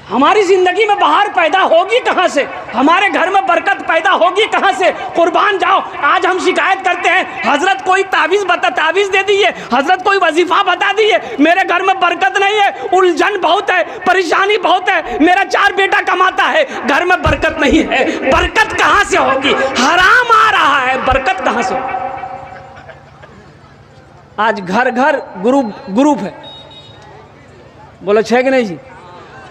हमारी ज़िंदगी में बाहर पैदा होगी कहाँ से? हमारे घर में बरकत पैदा होगी कहाँ से? कुर्बान जाओ। आज हम शिकायत करते हैं, हज़रत कोई तावीज़ दे दीजिए, हज़रत कोई वजीफ़ा बता दीजिए, मेरे घर में बरकत नहीं है, उलझन बहुत है, परेशानी बहुत है, मेरा 4 बेटा कमाता है, घर में बरकत नहीं है। बरकत कहाँ से होगी? हराम आ रहा है, बरकत कहाँ से होगी? आज घर घर ग्रुप है, बोलो छे कि नहीं जी?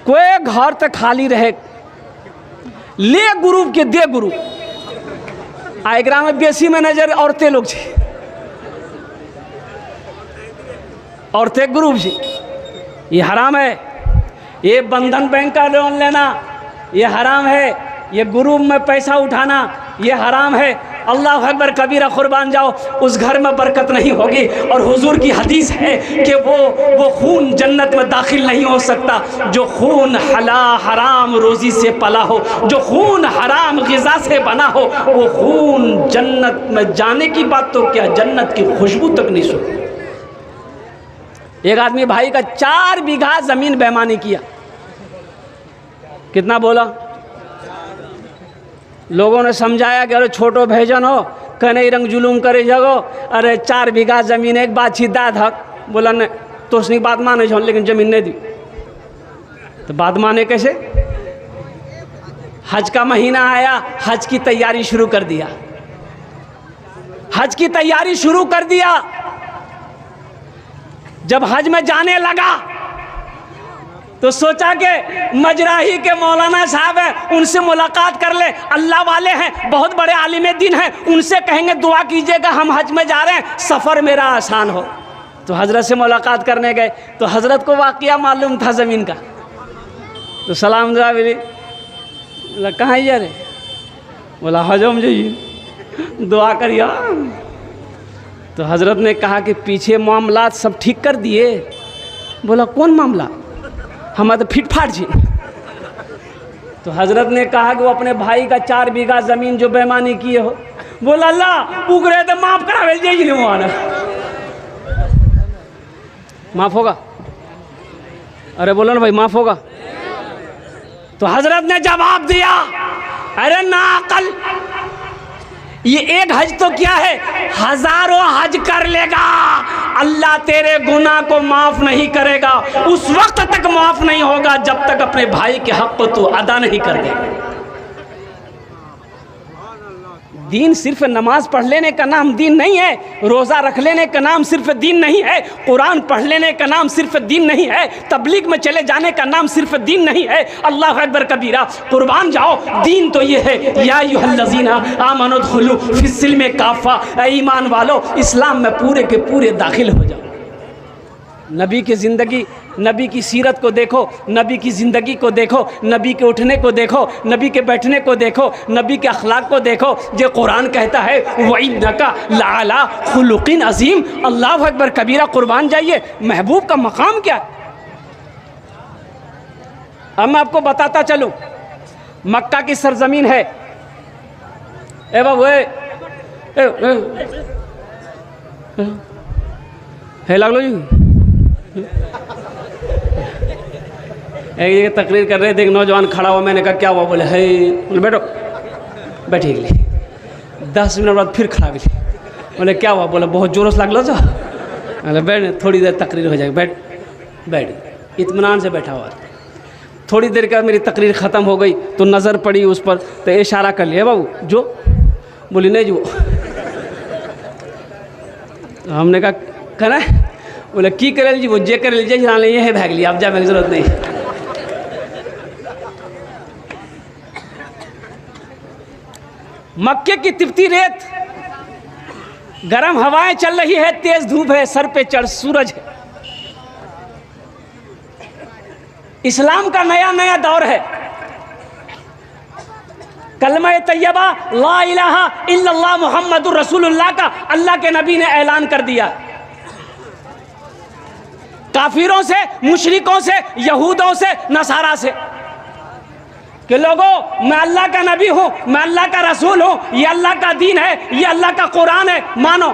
कोई घर तक खाली रहे ले ग्रुप के दे ग्रुप आएग्रा में बेसी मैनेजर औरतें लोग छे, औरतें ग्रुप छे। ये हराम है। ये बंधन बैंक का लोन लेना ये हराम है। ये ग्रुप में पैसा उठाना ये हराम है। अल्लाह अकबर कबीरा, कुर्बान जाओ, उस घर में बरकत नहीं होगी। और हुजूर की हदीस है कि वो खून जन्नत में दाखिल नहीं हो सकता जो खून हराम रोज़ी से पला हो, जो खून हराम ग़िज़ा से बना हो। वो खून जन्नत में जाने की बात तो क्या, जन्नत की खुशबू तक नहीं सुन। एक आदमी भाई का 4 बीघा ज़मीन बेईमानी किया। कितना बोला? लोगों ने समझाया कि अरे छोटो भेजन हो, कने रंग जुलूम करे जगो, अरे 4 बीघा ज़मीन एक बात छिदा धक। बोला नहीं तो उसने बात माने छो, लेकिन ज़मीन नहीं दी। तो बात माने कैसे? हज का महीना आया, हज की तैयारी शुरू कर दिया। हज की तैयारी शुरू कर दिया। जब हज में जाने लगा तो सोचा कि मजराही के मौलाना साहब हैं, उनसे मुलाकात कर ले, अल्लाह वाले हैं, बहुत बड़े आलिम दीन हैं, उनसे कहेंगे दुआ कीजिएगा, हम हज में जा रहे हैं, सफ़र मेरा आसान हो। तो हज़रत से मुलाकात करने गए तो हज़रत को वाक़या मालूम था ज़मीन का। तो सलाम दुआ मिली। बोला कहाँ जा रहे? बोला हजम जाइए, दुआ करिए। तो हज़रत ने कहा कि पीछे मामलात सब ठीक कर दिए। बोला कौन मामला? हमारे तो फिटफाट जी। तो हज़रत ने कहा कि वो अपने भाई का 4 बीघा ज़मीन जो बेईमानी किए हो। बोला अल्लाह उगरे तो माफ़ करा जी, माफ़ होगा? अरे बोलो ना भाई, माफ़ होगा? तो हज़रत ने जवाब दिया, अरे ना अकल, ये एक हज तो क्या है, हजारों हज कर लेगा, अल्लाह तेरे गुनाह को माफ़ नहीं करेगा। उस वक्त तक माफ़ नहीं होगा जब तक अपने भाई के हक़ को तू अदा नहीं कर दे। दीन सिर्फ नमाज पढ़ लेने का नाम दीन नहीं है, रोज़ा रख लेने का नाम सिर्फ दीन नहीं है, कुरान पढ़ लेने का नाम सिर्फ दीन नहीं है, तबलीग में चले जाने का नाम सिर्फ दीन नहीं है। अल्लाह अकबर कबीरा, कुर्बान जाओ। दीन तो ये है, या अय्युहल्लज़ीना आमनू उदखुलू फिस्सिल्मि काफ़ा, ईमान वालो इस्लाम में पूरे के पूरे दाखिल हो जाओ। नबी की ज़िंदगी, नबी की सीरत को देखो, नबी की ज़िंदगी को देखो, नबी के उठने को देखो, नबी के बैठने को देखो, नबी के अखलाक को देखो। जो कुरान कहता है वइन्नका लअला खुलुक़िन अज़ीम। अल्लाह अकबर कबीरा, कुर्बान जाइए। महबूब का मकाम क्या? अब मैं आपको बताता चलूँ। मक्का की सरजमीन है। ए बाबू है लग लो जी। एक जगह तकरीर कर रहे थे, एक नौजवान खड़ा हुआ, मैंने कहा क्या हुआ? बोले है। बोले बैठो। बैठे गए। 10 मिनट बाद फिर खड़ा भी। बोले क्या हुआ? बोले बहुत जोरों से लगलो। बोले बैठ, थोड़ी देर तकरीर हो जाएगी, बैठ। बैठ, इत्मीनान से बैठा हुआ। थोड़ी देर का मेरी तकरीर ख़त्म हो गई तो नज़र पड़ी उस पर, तो इशारा कर लिया, बाबू जो। बोली नहीं जो। हमने कहा कहना। बोले की करे जी? वो जे कर लीजिए, ये है भाग लिया, अब जाने की जरूरत नहीं। मक्के की तिपती रेत, गर्म हवाएं चल रही है, तेज धूप है, सर पे चढ़ सूरज है। इस्लाम का नया नया दौर है। कलमा तैयबा ला इलाहा इल्लल्लाह मुहम्मदुर रसूलुल्लाह का अल्लाह के नबी ने ऐलान कर दिया। काफिरों से, मुशरिकों से, यहूदों से, नसारा से कि लोगों मैं अल्लाह का नबी हूँ, मैं अल्लाह का रसूल हूँ, ये अल्लाह का दीन है, ये अल्लाह का कुरान है, मानो।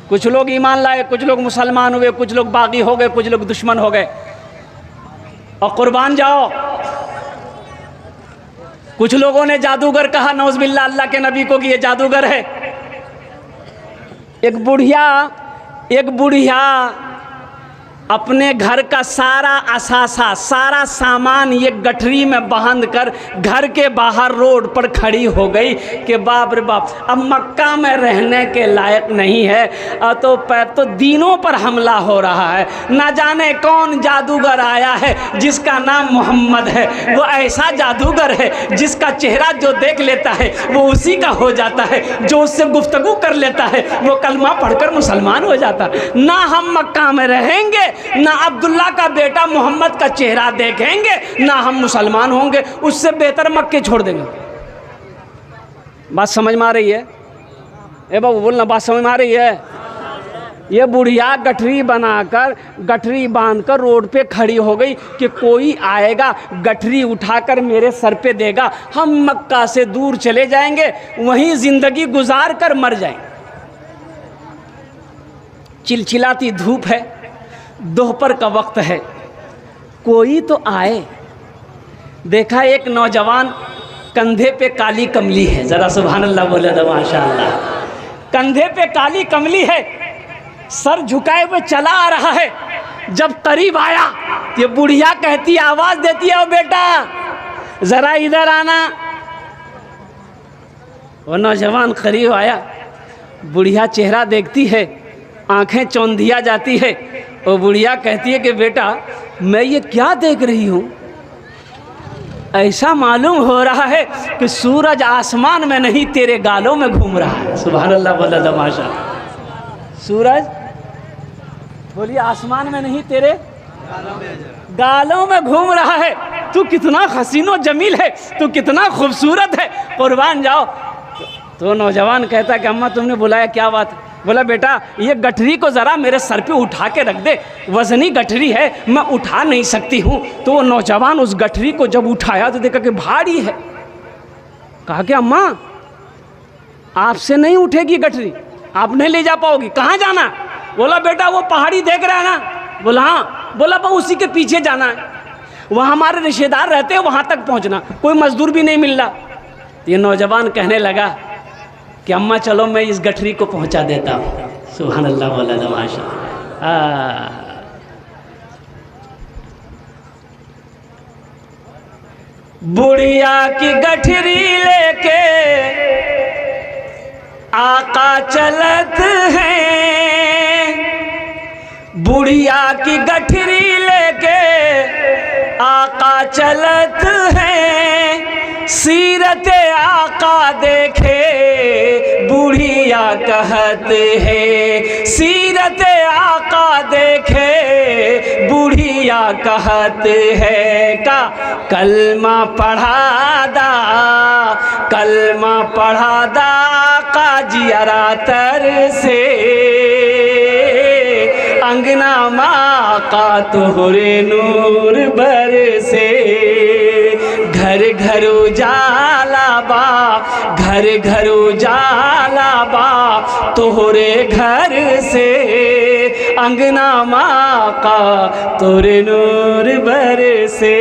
कुछ लोग ईमान लाए, कुछ लोग मुसलमान हुए, कुछ लोग बागी हो गए, कुछ लोग दुश्मन हो गए। और कुर्बान जाओ। कुछ लोगों ने जादूगर कहा नौज़बिल्ला अल्लाह के नबी को कि ये जादूगर है। एक बुढ़िया अपने घर का सारा असासा, सारा सामान ये गठरी में बांध कर घर के बाहर रोड पर खड़ी हो गई कि बाप रे बाप, अब मक्का में रहने के लायक नहीं है। तो दीनों पर हमला हो रहा है। ना जाने कौन जादूगर आया है जिसका नाम मोहम्मद है। वो ऐसा जादूगर है जिसका चेहरा जो देख लेता है वो उसी का हो जाता है। जो उससे गुफ्तगू कर लेता है वो कलमा पढ़कर मुसलमान हो जाता है। ना हम मक्का में रहेंगे, ना अब्दुल्ला का बेटा मोहम्मद का चेहरा देखेंगे, ना हम मुसलमान होंगे। उससे बेहतर मक्के छोड़ देंगे। बात समझ में आ रही है? ए बाबू बोलना, बात समझ में आ रही है? ये बुढ़िया गठरी बनाकर, गठरी बांधकर रोड पे खड़ी हो गई कि कोई आएगा गठरी उठाकर मेरे सर पे देगा, हम मक्का से दूर चले जाएंगे, वहीं जिंदगी गुजार कर मर जाएंगे। चिलचिलाती धूप है, दोपहर का वक्त है, कोई तो आए। देखा एक नौजवान कंधे पे काली कमली है, ज़रा सुभान अल्लाह बोले तो माशाअल्लाह। कंधे पे काली कमली है, सर झुकाए हुए चला आ रहा है। जब करीब आया ये बुढ़िया कहती, आवाज़ देती है, ओ बेटा ज़रा इधर आना। वो नौजवान करीब आया, बुढ़िया चेहरा देखती है, आंखें चौंधिया जाती है। वो बुढ़िया कहती है कि बेटा मैं ये क्या देख रही हूँ, ऐसा मालूम हो रहा है कि सूरज आसमान में नहीं तेरे गालों में घूम रहा है। सुभान अल्लाह बोला तमाशा। सूरज बोलिए आसमान में नहीं तेरे गालों में घूम रहा है। तू कितना हसीनो जमील है, तू कितना खूबसूरत है, कुर्बान जाओ। तो नौजवान कहता है कि अम्मा तुमने बुलाया, क्या बात? बोला बेटा ये गठरी को ज़रा मेरे सर पे उठा के रख दे, वज़नी गठरी है, मैं उठा नहीं सकती हूँ। तो वो नौजवान उस गठरी को जब उठाया तो देखा कि भारी है। कहा कि अम्मा आपसे नहीं उठेगी गठरी, आप नहीं ले जा पाओगी, कहाँ जाना? बोला बेटा वो पहाड़ी देख रहा है ना? बोला हाँ। बोला पर उसी के पीछे जाना है, वहाँ हमारे रिश्तेदार रहते हैं, वहाँ तक पहुँचना, कोई मजदूर भी नहीं मिल रहा। ये नौजवान कहने लगा कि अम्मा चलो मैं इस गठरी को पहुंचा देता हूँ। सुभान अल्लाह बोला तमाशा। बुढ़िया की गठरी लेके आका चलत हैं, बुढ़िया की गठरी लेके आका चलत हैं, सीरत आका देखे बुढ़िया कहत है, सीरत आका देखे बुढ़िया कहत है। का कलमा पढ़ा दा, कलमा पढ़ा दा काजियरा तर से, अंगना माँ का तोहरे नूर बरसे, घर घर उजाला बा, घर घर उजाला बा तोहरे घर से, अंगना माँ का तोरे नूर बरसे।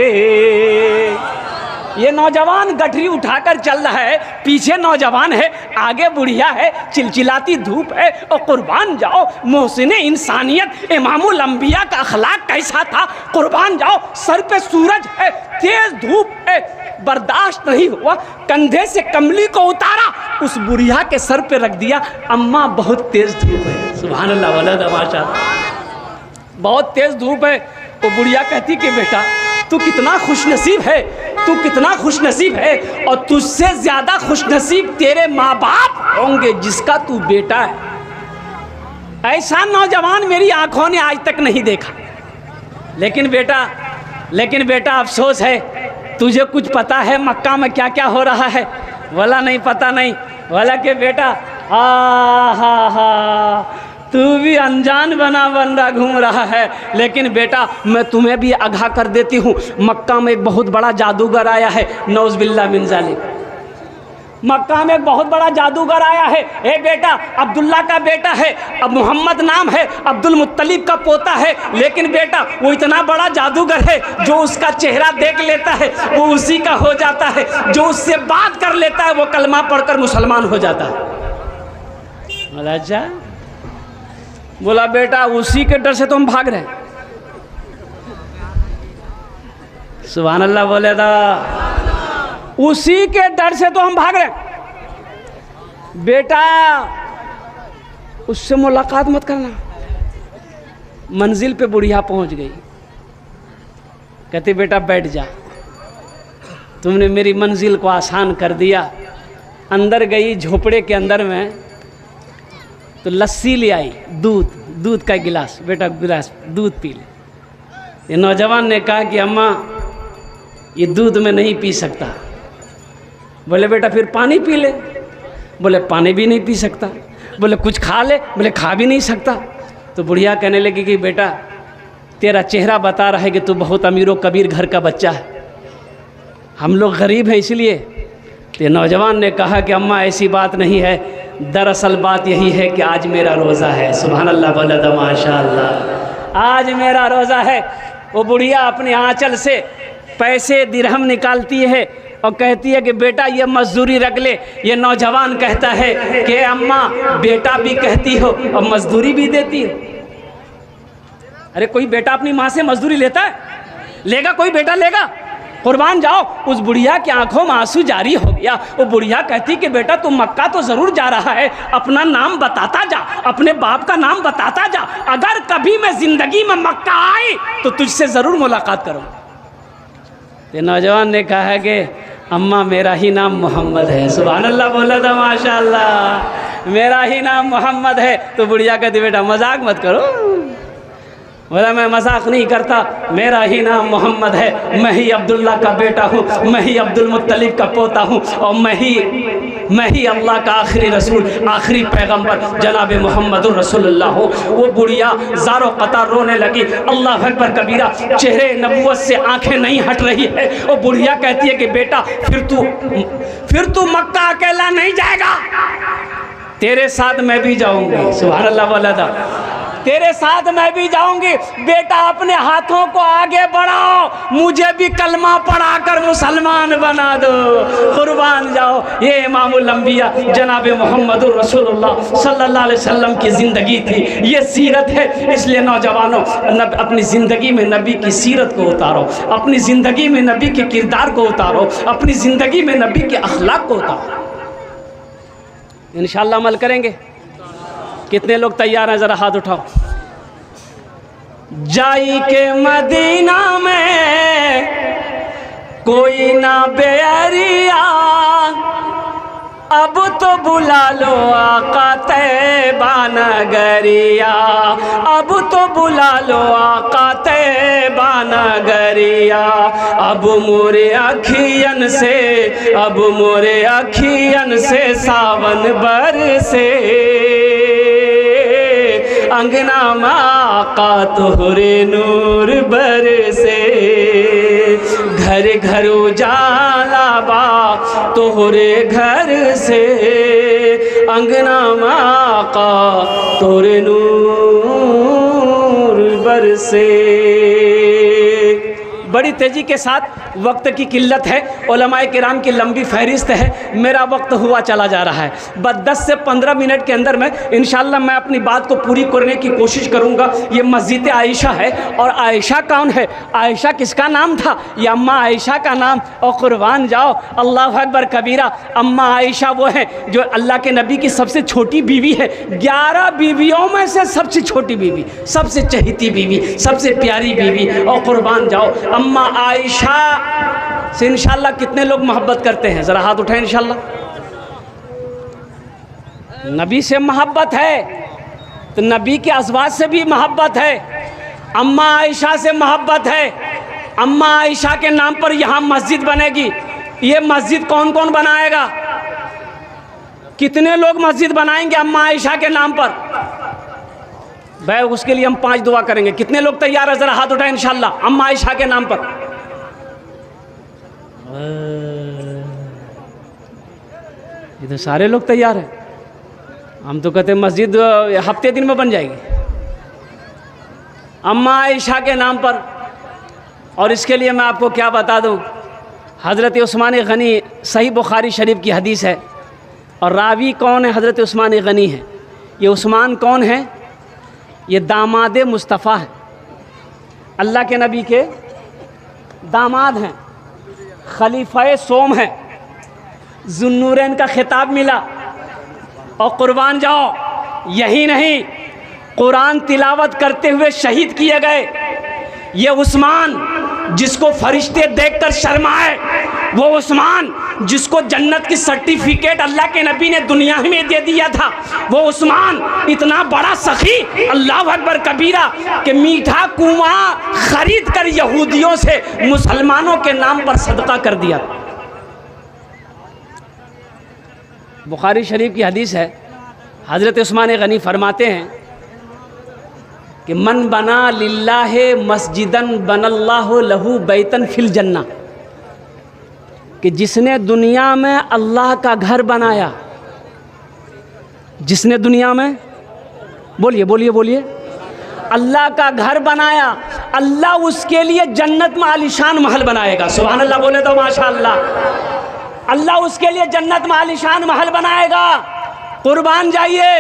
ये नौजवान गठरी उठाकर चल रहा है, पीछे नौजवान है, आगे बुढ़िया है, चिलचिलाती धूप है। और कुर्बान जाओ मोहसिने इंसानियत इमामुल अंबिया का अखलाक कैसा था, कुर्बान जाओ। सर पे सूरज है, तेज धूप है, बर्दाश्त नहीं हुआ, कंधे से कमली को उतारा, उस बुढ़िया के सर पे रख दिया। अम्मा बहुत तेज धूप है। सुभान अल्लाह वाला तमाशा, बहुत तेज धूप है। वो बुढ़िया कहती कि बेटा तू कितना खुशनसीब है, तू कितना खुशनसीब है, और तुझसे ज़्यादा खुशनसीब तेरे माँ बाप होंगे जिसका तू बेटा है। ऐसा नौजवान मेरी आंखों ने आज तक नहीं देखा। लेकिन बेटा अफसोस है, तुझे कुछ पता है मक्का में क्या क्या हो रहा है? बोला नहीं पता नहीं। बोला कि बेटा हा तू भी अनजान बन रहा घूम रहा है, लेकिन बेटा मैं तुम्हें भी आगाह कर देती हूँ, मक्का में एक बहुत बड़ा जादूगर आया है, नौज़ बिल्लाह मिन ज़ालिक। मक्का में एक बहुत बड़ा जादूगर आया है, ए बेटा अब्दुल्ला का बेटा है, अब मोहम्मद नाम है, अब्दुल मुत्तलिब का पोता है, लेकिन बेटा वो इतना बड़ा जादूगर है, जो उसका चेहरा देख लेता है वो उसी का हो जाता है, जो उससे बात कर लेता है वो कलमा पढ़कर मुसलमान हो जाता है। बोला अच्छा, बोला बेटा उसी के डर से तो हम भाग रहे हैं। सुभान अल्लाह बोले था, उसी के डर से तो हम भाग रहे हैं। बेटा उससे मुलाकात मत करना। मंजिल पे बुढ़िया पहुंच गई, कहते बेटा बैठ जा, तुमने मेरी मंजिल को आसान कर दिया। अंदर गई झोपड़े के अंदर में, तो लस्सी ले आई, दूध का गिलास, बेटा गिलास दूध पी ले। ये नौजवान ने कहा कि अम्मा ये दूध में नहीं पी सकता। बोले बेटा फिर पानी पी ले। बोले पानी भी नहीं पी सकता। बोले कुछ खा ले। बोले खा भी नहीं सकता। तो बुढ़िया कहने लगी कि बेटा तेरा चेहरा बता रहा है कि तू बहुत अमीरों कबीर घर का बच्चा है, हम लोग गरीब हैं इसलिए। तो नौजवान ने कहा कि अम्मा ऐसी बात नहीं है, दरअसल बात यही है कि आज मेरा रोज़ा है। सुभान अल्लाह बोला था माशाअल्लाह, आज मेरा रोज़ा है। वो बुढ़िया अपने आंचल से पैसे दिरहम निकालती है और कहती है कि बेटा ये मजदूरी रख ले। ये नौजवान कहता है कि अम्मा बेटा भी कहती हो और मजदूरी भी देती हो। अरे कोई बेटा अपनी माँ से मजदूरी लेता है? लेगा कोई बेटा लेगा? कुर्बान जाओ। उस बुढ़िया की आंखों में आंसू जारी हो गया। वो बुढ़िया कहती कि बेटा तू मक्का तो ज़रूर जा रहा है, अपना नाम बताता जा, अपने बाप का नाम बताता जा। अगर कभी मैं ज़िंदगी में मक्का आई तो तुझसे ज़रूर मुलाकात करूँ। तो नौजवान ने कहा कि अम्मा मेरा ही नाम मोहम्मद है। सुभान अल्लाह बोला था माशाअल्लाह, मेरा ही नाम मोहम्मद है। तो बुढ़िया कहती बेटा मजाक मत करो। बोला मैं मजाक नहीं करता, मेरा ही नाम मोहम्मद है, मैं ही अब्दुल्ला का बेटा हूँ, मैं ही अब्दुल मुत्तलिब का पोता हूँ, और मैं ही अल्लाह का आखिरी रसूल, आखिरी पैगंबर जनाब मोहम्मद रसूलुल्लाह हो। वो बुढ़िया ज़ारो कतार रोने लगी। अल्लाह अकबर कबीरा, चेहरे नबुव्वत से आंखें नहीं हट रही है। वो बुढ़िया कहती है कि बेटा फिर तू मक्का अकेला नहीं जाएगा, तेरे साथ मैं भी जाऊंगी। सुभान अल्लाह बोला था, तेरे साथ मैं भी जाऊंगी। बेटा अपने हाथों को आगे बढ़ाओ, मुझे भी कलमा पढ़ाकर मुसलमान बना दो, कुर्बान जाओ। ये इमामुल अंबिया जनाब मोहम्मद रसूलुल्लाह सल्लल्लाहु अलैहि वसल्लम की ज़िंदगी थी, ये सीरत है। इसलिए नौजवानों अपनी ज़िंदगी में नबी की सीरत को उतारो, अपनी ज़िंदगी में नबी के किरदार को उतारो, अपनी ज़िंदगी में नबी के अखलाक को उतारो। इंशाअल्लाह अमल करेंगे। कितने लोग तैयार हैं? ज़रा हाथ उठाओ। जाई के मदीना में कोई ना बेअरिया, अब तो बुला लो आका तैबा नगरिया, अब तो बुला लो आका तैबा नगरिया। अब मोरे अखियन से, अब मोरे अखियन से सावन बरसे, अंगना में आका तोहरे नूर बरसे। घर घर उजाला बा तोहरे घर से, अंगना में आका तोहरे नूर बरसे। बड़ी तेज़ी के साथ, वक्त की किल्लत है, उलमाए किराम की लंबी फहरिस्त है, मेरा वक्त हुआ चला जा रहा है। बस 10 से 15 मिनट के अंदर में इंशाअल्लाह मैं अपनी बात को पूरी करने की कोशिश करूंगा। ये मस्जिद आयशा है, और आयशा कौन है? आयशा किसका नाम था? ये अम्मा आयशा का नाम। और कुर्बान जाओ, अल्लाह अकबर कबीरा, अम्मा आयशा वो है जो अल्लाह के नबी की सबसे छोटी बीवी है। 11 बीवियों में से सबसे छोटी बीवी, सबसे चहेती बीवी, सबसे प्यारी बीवी। और कुर्बान जाओ, अम्मा आयशा से इंशाअल्लाह कितने लोग मोहब्बत करते हैं? ज़रा हाथ उठाएं। इंशाअल्लाह नबी से मोहब्बत है तो नबी के अज़वाज से भी मोहब्बत है, अम्मा आयशा से मोहब्बत है। अम्मा आयशा के नाम पर यहाँ मस्जिद बनेगी। ये मस्जिद कौन कौन बनाएगा? कितने लोग मस्जिद बनाएंगे अम्मा आयशा के नाम पर? भाई उसके लिए हम 5 दुआ करेंगे। कितने लोग तैयार है? ज़रा हाथ उठाएं। इंशाअल्लाह अम्मा आयशा के नाम पर। ये तो सारे लोग तैयार हैं। हम तो कहते हैं मस्जिद हफ्ते दिन में बन जाएगी अम्मा आयशा के नाम पर। और इसके लिए मैं आपको क्या बता दूं, हज़रत उस्मान गनी, सही बुखारी शरीफ की हदीस है। और रावी कौन है? हज़रत उस्मान गनी है। ये उस्मान कौन है? ये दामाद मुस्तफ़ा है, अल्लाह के नबी के दामाद हैं, खलीफा सोम है, ज़ुन्नूरैन का खिताब मिला। और कुर्बान जाओ, यही नहीं, कुरान तिलावत करते हुए शहीद किए गए। ये उस्मान जिसको फरिश्ते देखकर शर्माए, वो उस्मान जिसको जन्नत की सर्टिफिकेट अल्लाह के नबी ने दुनिया में दे दिया था, वो उस्मान इतना बड़ा सखी, अल्लाह अकबर कबीरा, कि मीठा कुआं खरीद कर यहूदियों से मुसलमानों के नाम पर सदका कर दिया। बुखारी शरीफ की हदीस है, हज़रत उस्मान गनी फरमाते हैं कि मन बना लिल्लाहे मस्जिदन बनल्लाहु लहू बैतन फिल जन्ना, कि जिसने दुनिया में अल्लाह का घर बनाया, जिसने दुनिया में, बोलिए बोलिए बोलिए, अल्लाह का घर बनाया, अल्लाह उसके लिए जन्नत में आलीशान महल बनाएगा। सुभान अल्लाह बोले तो माशाअल्लाह। अल्लाह उसके लिए जन्नत में आलीशान महल बनाएगा। कुर्बान जाइए।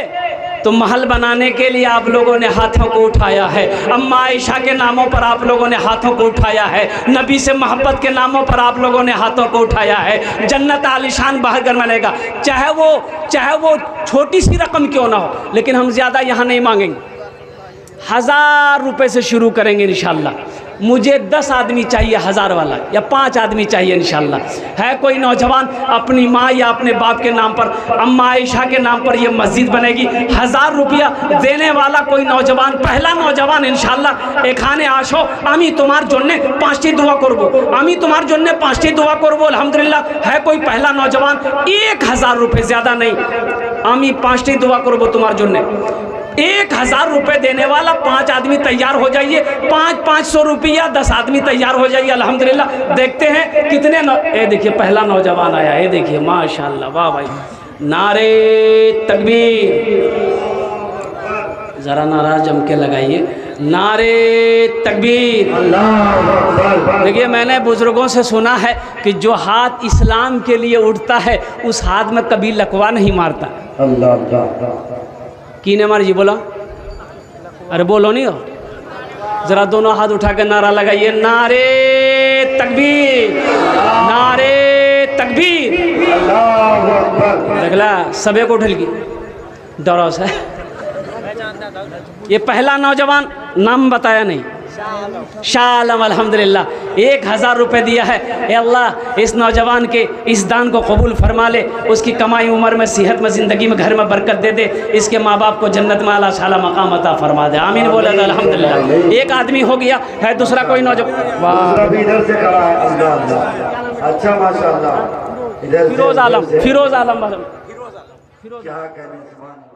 तो महल बनाने के लिए आप लोगों ने हाथों को उठाया है, अम्मा आयशा के नामों पर आप लोगों ने हाथों को उठाया है, नबी से मोहब्बत के नामों पर आप लोगों ने हाथों को उठाया है। जन्नत आलीशान बाहर मिलेगा, चाहे वो छोटी सी रकम क्यों ना हो, लेकिन हम ज़्यादा यहाँ नहीं मांगेंगे। 1000 रुपये से शुरू करेंगे इंशाल्लाह। मुझे 10 आदमी चाहिए 1000 वाला, या 5 आदमी चाहिए इंशाल्लाह। है कोई नौजवान अपनी माँ या अपने बाप के नाम पर, अम्मा आयशा के नाम पर ये मस्जिद बनेगी, 1000 रुपया देने वाला कोई नौजवान, पहला नौजवान इंशाल्लाह एखाने आशो, आमी तुम्हार जन्ने 5टी दुआ करबो, आमी तुम्हार जन्ने 5टी दुआ करबो। अल्हम्दुलिल्लाह है कोई पहला नौजवान, 1000 रुपये, ज़्यादा नहीं, आमी 5टी दुआ करबो तुम्हार जन्ने। 1000 रुपये देने वाला 5 आदमी तैयार हो जाइए, 500 रुपया 10 आदमी तैयार हो जाइए। अल्हम्दुलिल्लाह देखते हैं कितने ये देखिए पहला नौजवान आया, ये देखिए माशाल्लाह, वाह भाई, नारे तकबीर, ज़रा नारा जम के लगाइए, नारे तकबीर। देखिए मैंने बुजुर्गों से सुना है कि जो हाथ इस्लाम के लिए उठता है उस हाथ में कभी लकवा नहीं मारता। की ने मारी जी, बोलो, अरे बोलो नहीं हो, ज़रा दोनों हाथ उठा के नारा लगाइए, नारे तकबीर, नारे तकबीर। देखला सबे को उठल की डरो से। ये पहला नौजवान, नाम बताया नहीं, शाह आलम, अल्हम्दुलिल्लाह 1000 रुपये दिया है। ए अल्लाह इस नौजवान के इस दान को कबूल फरमा ले, उसकी कमाई उम्र में, सेहत में, ज़िंदगी में, घर में बरकत दे दे, इसके माँ बाप को जन्नत में आला शाला मकाम अता फरमा दे, आमीन बोला था। अल्हम्दुलिल्लाह एक आदमी हो गया है, दूसरा कोई नौजवान, अच्छा माशाअल्लाह, फिरोज आलम, फिरोज आलम, क्या कहने